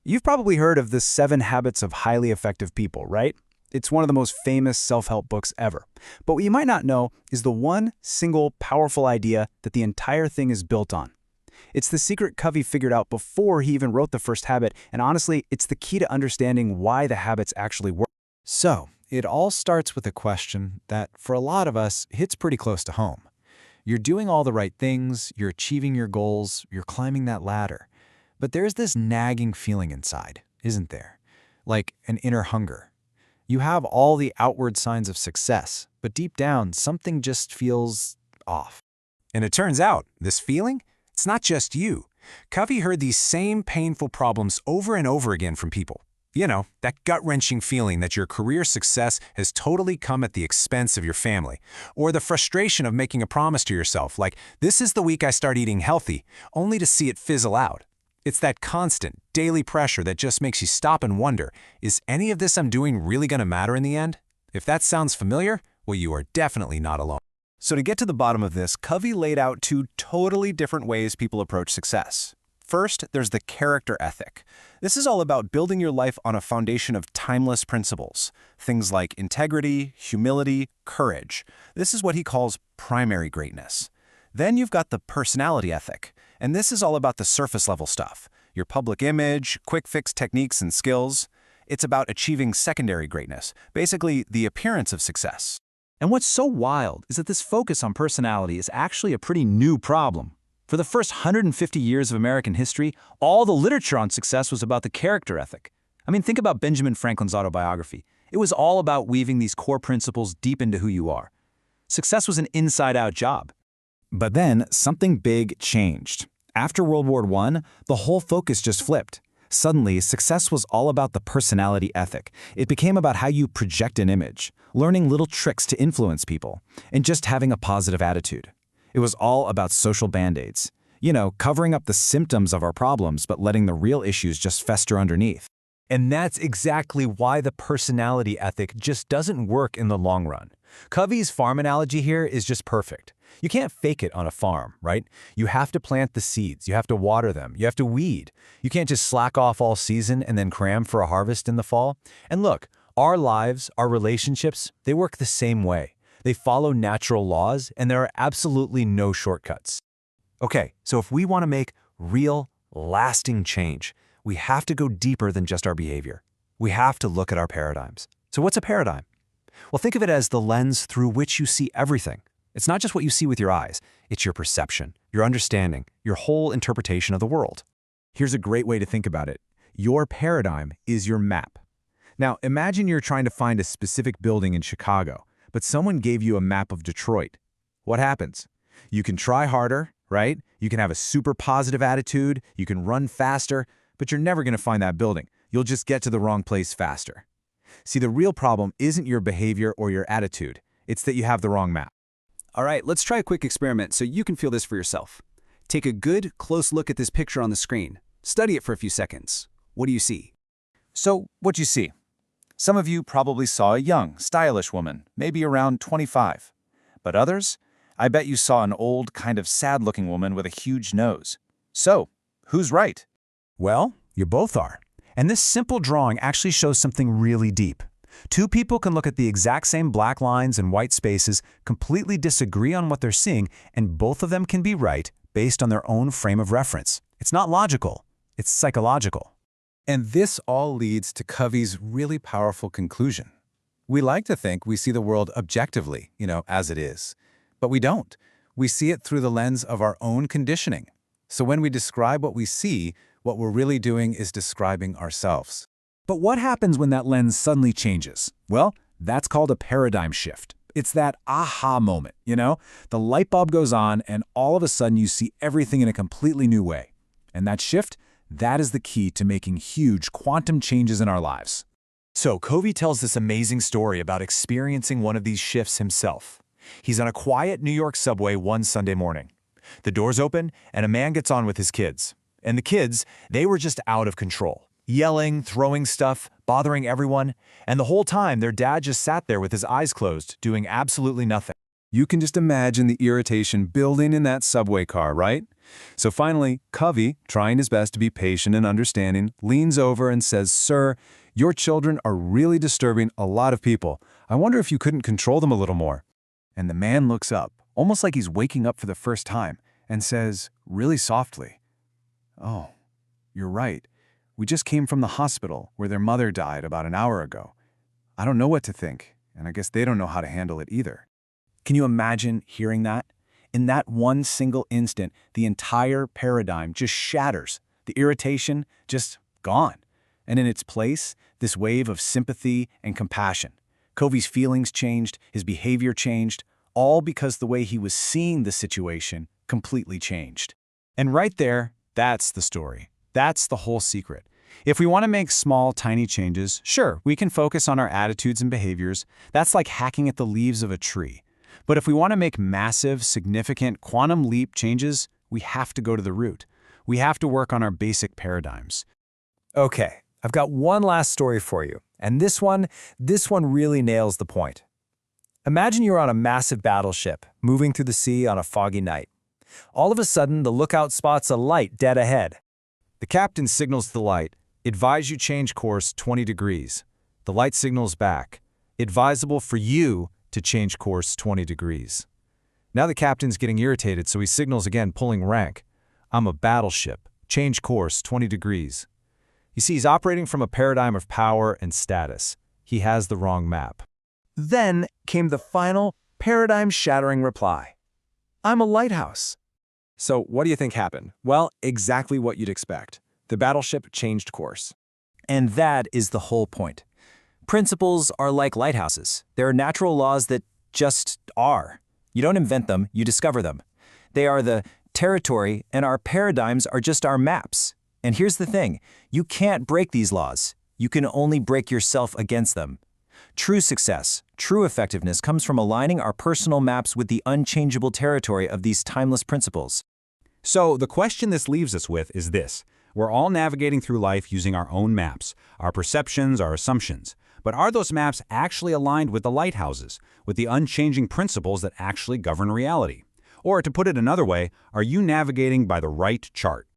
You've probably heard of the 7 Habits of Highly Effective People, right? It's one of the most famous self-help books ever. But what you might not know is the one single powerful idea that the entire thing is built on. It's the secret Covey figured out before he even wrote the first habit, and honestly, it's the key to understanding why the habits actually work. So, it all starts with a question that, for a lot of us, hits pretty close to home. You're doing all the right things, you're achieving your goals, you're climbing that ladder. But there's this nagging feeling inside, isn't there? Like an inner hunger. You have all the outward signs of success, but deep down, something just feels off. And it turns out, this feeling, it's not just you. Covey heard these same painful problems over and over again from people. You know, that gut-wrenching feeling that your career success has totally come at the expense of your family. Or the frustration of making a promise to yourself, like, this is the week I start eating healthy, only to see it fizzle out. It's that constant, daily pressure that just makes you stop and wonder, is any of this I'm doing really going to matter in the end? If that sounds familiar, well, you are definitely not alone. So to get to the bottom of this, Covey laid out 2 totally different ways people approach success. First, there's the character ethic. This is all about building your life on a foundation of timeless principles. Things like integrity, humility, courage. This is what he calls primary greatness. Then you've got the personality ethic. And this is all about the surface-level stuff. Your public image, quick-fix techniques and skills. It's about achieving secondary greatness, basically the appearance of success. And what's so wild is that this focus on personality is actually a pretty new problem. For the first 150 years of American history, all the literature on success was about the character ethic. I mean, think about Benjamin Franklin's autobiography. It was all about weaving these core principles deep into who you are. Success was an inside-out job. But then, something big changed. After World War I, the whole focus just flipped. Suddenly, success was all about the personality ethic. It became about how you project an image, learning little tricks to influence people, and just having a positive attitude. It was all about social band-aids. You know, covering up the symptoms of our problems but letting the real issues just fester underneath. And that's exactly why the personality ethic just doesn't work in the long run. Covey's farm analogy here is just perfect. You can't fake it on a farm, right? You have to plant the seeds, you have to water them, you have to weed. You can't just slack off all season and then cram for a harvest in the fall. And look, our lives, our relationships, they work the same way. They follow natural laws, and there are absolutely no shortcuts. Okay, so if we want to make real, lasting change, we have to go deeper than just our behavior. We have to look at our paradigms. So what's a paradigm? Well, think of it as the lens through which you see everything. It's not just what you see with your eyes. It's your perception, your understanding, your whole interpretation of the world. Here's a great way to think about it. Your paradigm is your map. Now, imagine you're trying to find a specific building in Chicago, but someone gave you a map of Detroit. What happens? You can try harder, right? You can have a super positive attitude, you can run faster, but you're never going to find that building. You'll just get to the wrong place faster. See, the real problem isn't your behavior or your attitude. It's that you have the wrong map. All right, let's try a quick experiment so you can feel this for yourself. Take a good, close look at this picture on the screen. Study it for a few seconds. What do you see? So, what'd you see? Some of you probably saw a young, stylish woman, maybe around 25. But others? I bet you saw an old, kind of sad-looking woman with a huge nose. So, who's right? Well, you both are. And this simple drawing actually shows something really deep. 2 people can look at the exact same black lines and white spaces, completely disagree on what they're seeing, and both of them can be right based on their own frame of reference. It's not logical, it's psychological. And this all leads to Covey's really powerful conclusion. We like to think we see the world objectively, as it is. But we don't. We see it through the lens of our own conditioning. So when we describe what we see, what we're really doing is describing ourselves. But what happens when that lens suddenly changes? Well, that's called a paradigm shift. It's that aha moment, The light bulb goes on, and all of a sudden you see everything in a completely new way. And that shift, that is the key to making huge quantum changes in our lives. So Covey tells this amazing story about experiencing one of these shifts himself. He's on a quiet New York subway one Sunday morning. The doors open, and a man gets on with his kids. And the kids, they were just out of control. Yelling, throwing stuff, bothering everyone. And the whole time, their dad just sat there with his eyes closed, doing absolutely nothing. You can just imagine the irritation building in that subway car, right? So finally, Covey, trying his best to be patient and understanding, leans over and says, "Sir, your children are really disturbing a lot of people. I wonder if you couldn't control them a little more." And the man looks up, almost like he's waking up for the first time, and says, really softly, "Oh, you're right. We just came from the hospital where their mother died about an hour ago. I don't know what to think, and I guess they don't know how to handle it either." Can you imagine hearing that? In that one single instant, the entire paradigm just shatters. The irritation just gone. And in its place, this wave of sympathy and compassion. Covey's feelings changed, his behavior changed, all because the way he was seeing the situation completely changed. And right there, that's the story. That's the whole secret. If we want to make small, tiny changes, sure, we can focus on our attitudes and behaviors. That's like hacking at the leaves of a tree. But if we want to make massive, significant, quantum leap changes, we have to go to the root. We have to work on our basic paradigms. Okay, I've got one last story for you, and this one really nails the point. Imagine you're on a massive battleship, moving through the sea on a foggy night. All of a sudden, the lookout spots a light dead ahead. The captain signals the light, "Advise you change course 20 degrees. The light signals back, "Advisable for you to change course 20 degrees. Now the captain's getting irritated, so he signals again, pulling rank. "I'm a battleship. Change course 20 degrees. You see, he's operating from a paradigm of power and status. He has the wrong map. Then came the final paradigm-shattering reply. "I'm a lighthouse." So what do you think happened? Well, exactly what you'd expect. The battleship changed course. And that is the whole point. Principles are like lighthouses. There are natural laws that just are. You don't invent them, you discover them. They are the territory, and our paradigms are just our maps. And here's the thing, you can't break these laws. You can only break yourself against them. True success, true effectiveness comes from aligning our personal maps with the unchangeable territory of these timeless principles. So the question this leaves us with is this. We're all navigating through life using our own maps, our perceptions, our assumptions. But are those maps actually aligned with the lighthouses, with the unchanging principles that actually govern reality? Or to put it another way, are you navigating by the right chart?